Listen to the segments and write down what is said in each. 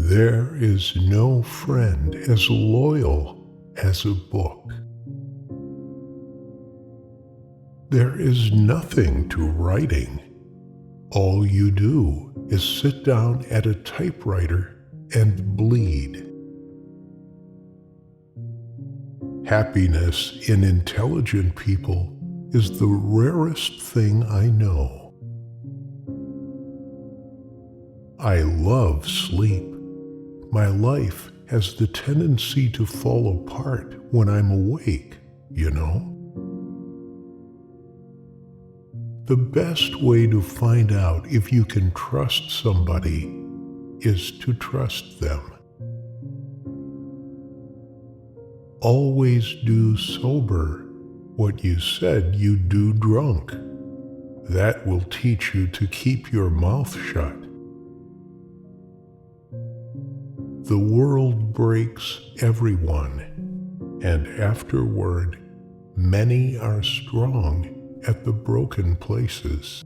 There is no friend as loyal as a book. There is nothing to writing. All you do is sit down at a typewriter and bleed. Happiness in intelligent people is the rarest thing I know. I love sleep. My life has the tendency to fall apart when I'm awake, you know? The best way to find out if you can trust somebody is to trust them. Always do sober what you said you'd do drunk. That will teach you to keep your mouth shut. The world breaks everyone, and afterward, many are strong at the broken places.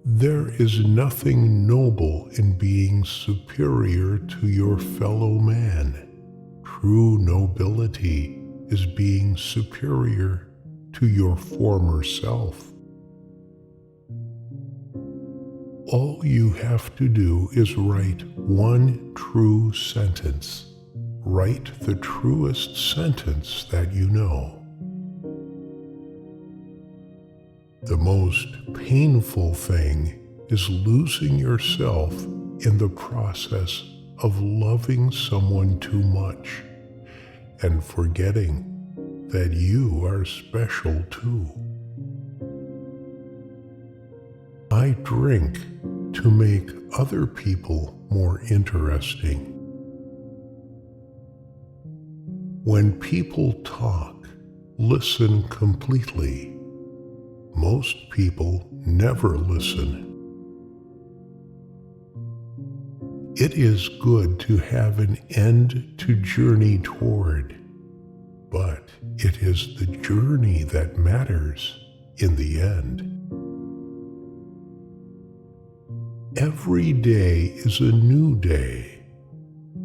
There is nothing noble in being superior to your fellow man. True nobility is being superior to your former self. All you have to do is write one true sentence. Write the truest sentence that you know. The most painful thing is losing yourself in the process of loving someone too much and forgetting that you are special too. I drink to make other people more interesting. When people talk, listen completely. Most people never listen. It is good to have an end to journey toward, but it is the journey that matters in the end. Every day is a new day.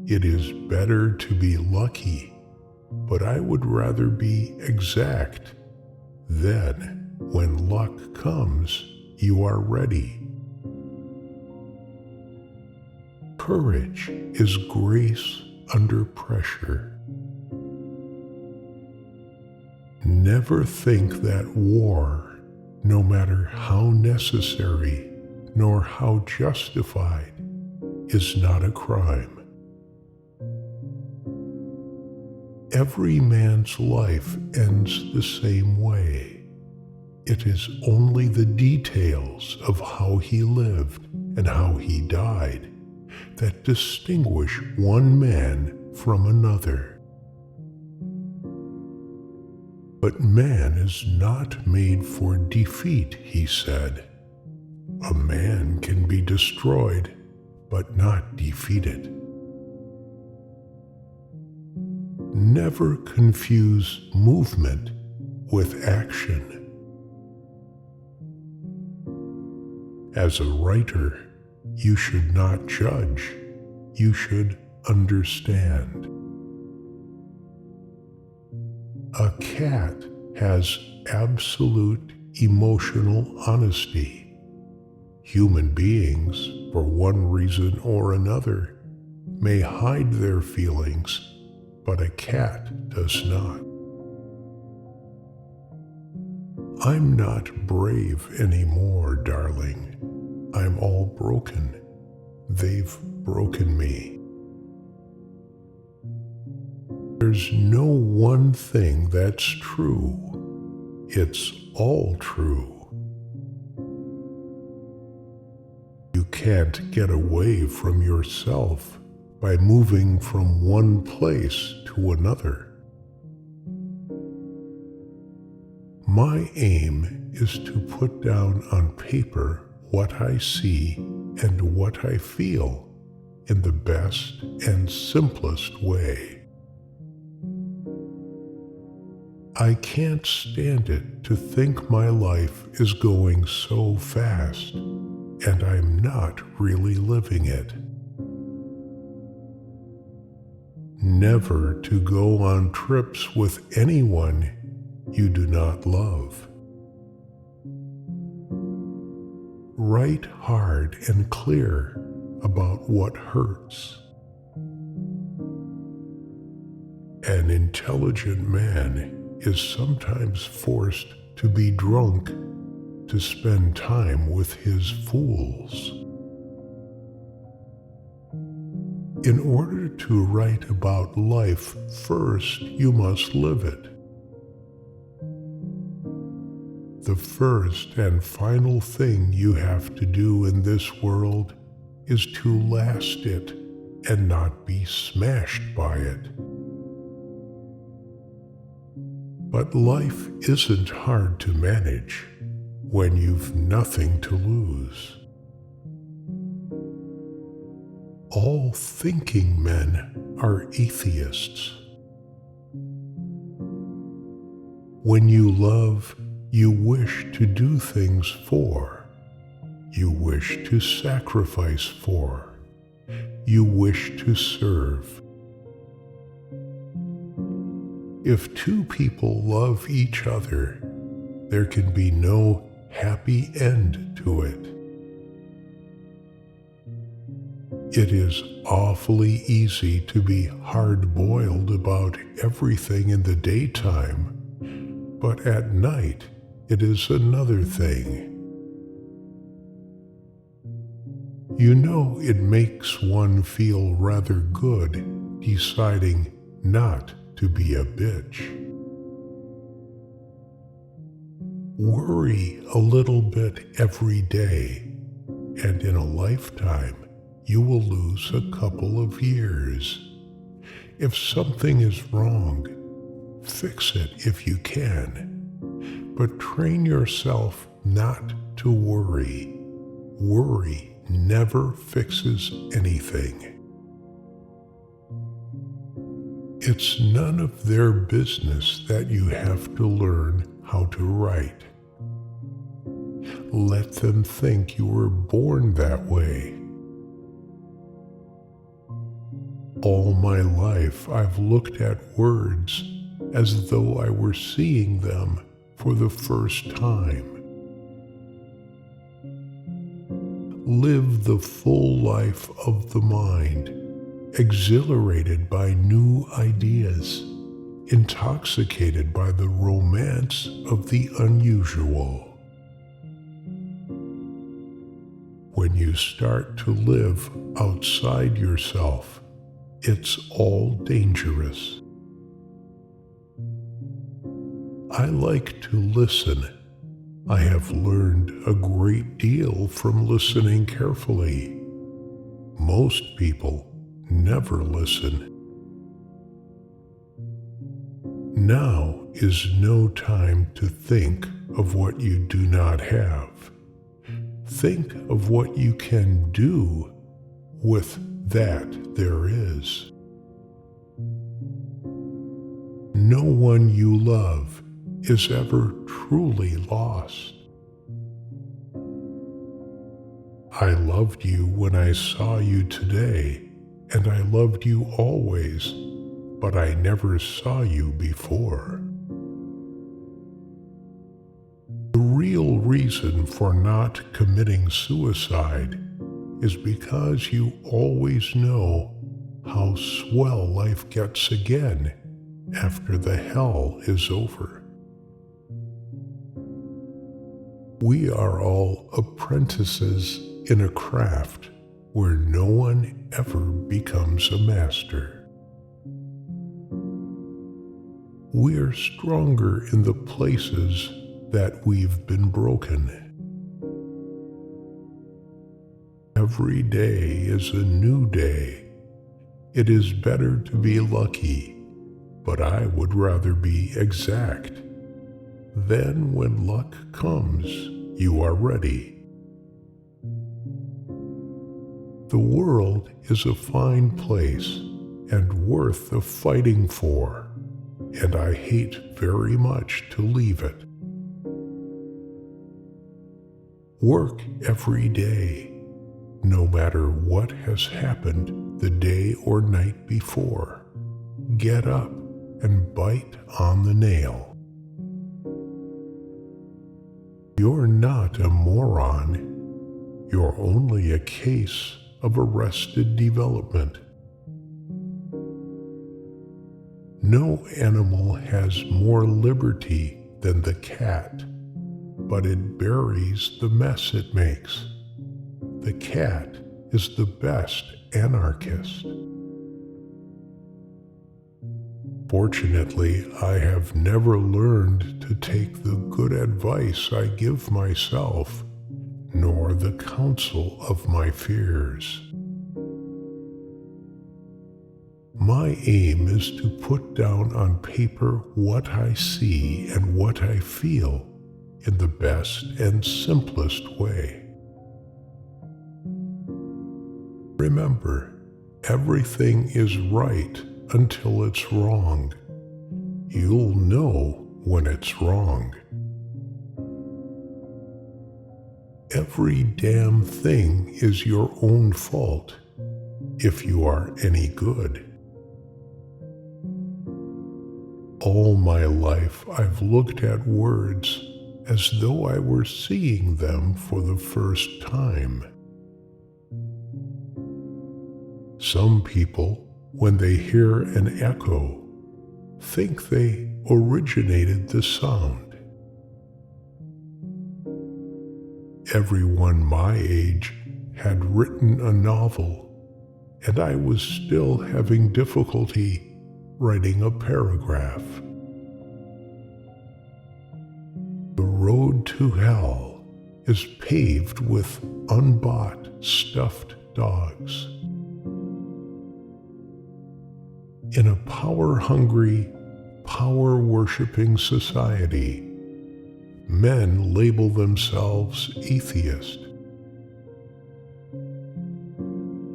It is better to be lucky, but I would rather be exact. Then, when luck comes, you are ready. Courage is grace under pressure. Never think that war, no matter how necessary nor how justified, is not a crime. Every man's life ends the same way. It is only the details of how he lived and how he died that distinguish one man from another. But man is not made for defeat, he said. A man can be destroyed, but not defeated. Never confuse movement with action. As a writer, you should not judge, you should understand. A cat has absolute emotional honesty. Human beings, for one reason or another, may hide their feelings, but a cat does not. I'm not brave anymore, darling. I'm all broken. They've broken me. There's no one thing that's true. It's all true. You can't get away from yourself by moving from one place to another. My aim is to put down on paper what I see and what I feel in the best and simplest way. I can't stand it to think my life is going so fast, and I'm not really living it. Never to go on trips with anyone you do not love. Write hard and clear about what hurts. An intelligent man is sometimes forced to be drunk to spend time with his fools. In order to write about life, first you must live it. The first and final thing you have to do in this world is to last it and not be smashed by it. But life isn't hard to manage when you've nothing to lose. All thinking men are atheists. When you love, you wish to do things for. You wish to sacrifice for. You wish to serve. If two people love each other, there can be no happy end to it. It is awfully easy to be hard-boiled about everything in the daytime, but at night it is another thing. You know, it makes one feel rather good deciding not to be a bitch. Worry a little bit every day, and in a lifetime, you will lose a couple of years. If something is wrong, fix it if you can, but train yourself not to worry. Worry never fixes anything. It's none of their business that you have to learn how to write. Let them think you were born that way. All my life I've looked at words as though I were seeing them for the first time. Live the full life of the mind, exhilarated by new ideas, intoxicated by the romance of the unusual. When you start to live outside yourself, it's all dangerous. I like to listen. I have learned a great deal from listening carefully. Most people never listen. Now is no time to think of what you do not have. Think of what you can do with that there is. No one you love is ever truly lost. I loved you when I saw you today, and I loved you always, but I never saw you before. The real reason for not committing suicide is because you always know how swell life gets again after the hell is over. We are all apprentices in a craft where no one ever becomes a master. We are stronger in the places that we've been broken. Every day is a new day. It is better to be lucky, but I would rather be exact. Then when luck comes, you are ready. The world is a fine place and worth the fighting for, and I hate very much to leave it. Work every day, no matter what has happened the day or night before. Get up and bite on the nail. You're not a moron. You're only a case of arrested development. No animal has more liberty than the cat, but it buries the mess it makes. The cat is the best anarchist. Fortunately, I have never learned to take the good advice I give myself, nor the counsel of my fears. My aim is to put down on paper what I see and what I feel in the best and simplest way. Remember, everything is right until it's wrong. You'll know when it's wrong. Every damn thing is your own fault, if you are any good. All my life I've looked at words as though I were seeing them for the first time. Some people, when they hear an echo, think they originated the sound. Everyone my age had written a novel, and I was still having difficulty writing a paragraph. The road to hell is paved with unbought stuffed dogs. In a power-hungry, power-worshipping society, men label themselves atheist.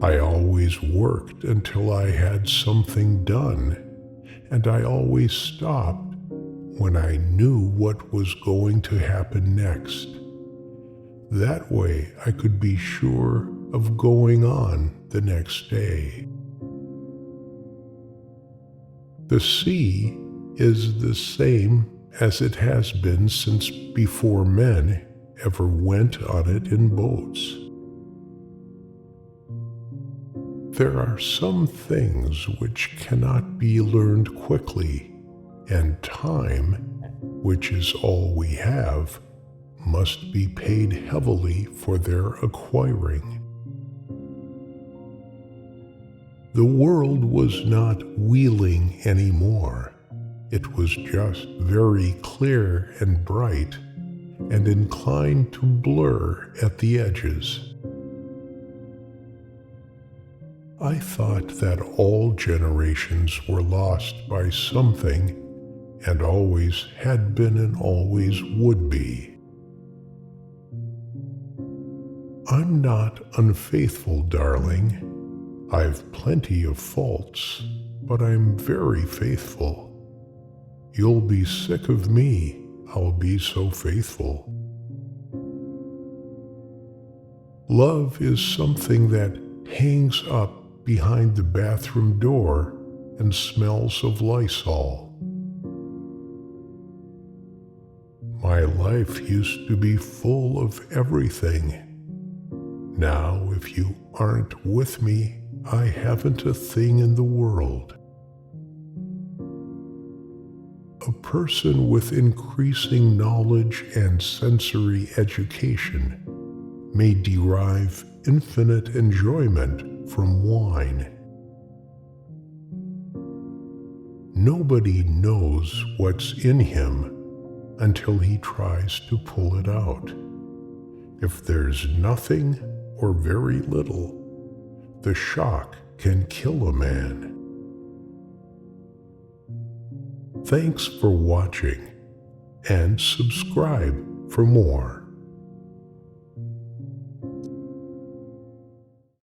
I always worked until I had something done, and I always stopped when I knew what was going to happen next. That way I could be sure of going on the next day. The sea is the same as it has been since before men ever went on it in boats. There are some things which cannot be learned quickly, and time, which is all we have, must be paid heavily for their acquiring. The world was not wheeling anymore. It was just very clear and bright, and inclined to blur at the edges. I thought that all generations were lost by something, and always had been and always would be. I'm not unfaithful, darling. I've plenty of faults, but I'm very faithful. You'll be sick of me, I'll be so faithful. Love is something that hangs up behind the bathroom door and smells of Lysol. My life used to be full of everything. Now, if you aren't with me, I haven't a thing in the world. A person with increasing knowledge and sensory education may derive infinite enjoyment from wine. Nobody knows what's in him until he tries to pull it out. If there's nothing or very little, the shock can kill a man. Thanks for watching, and subscribe for more.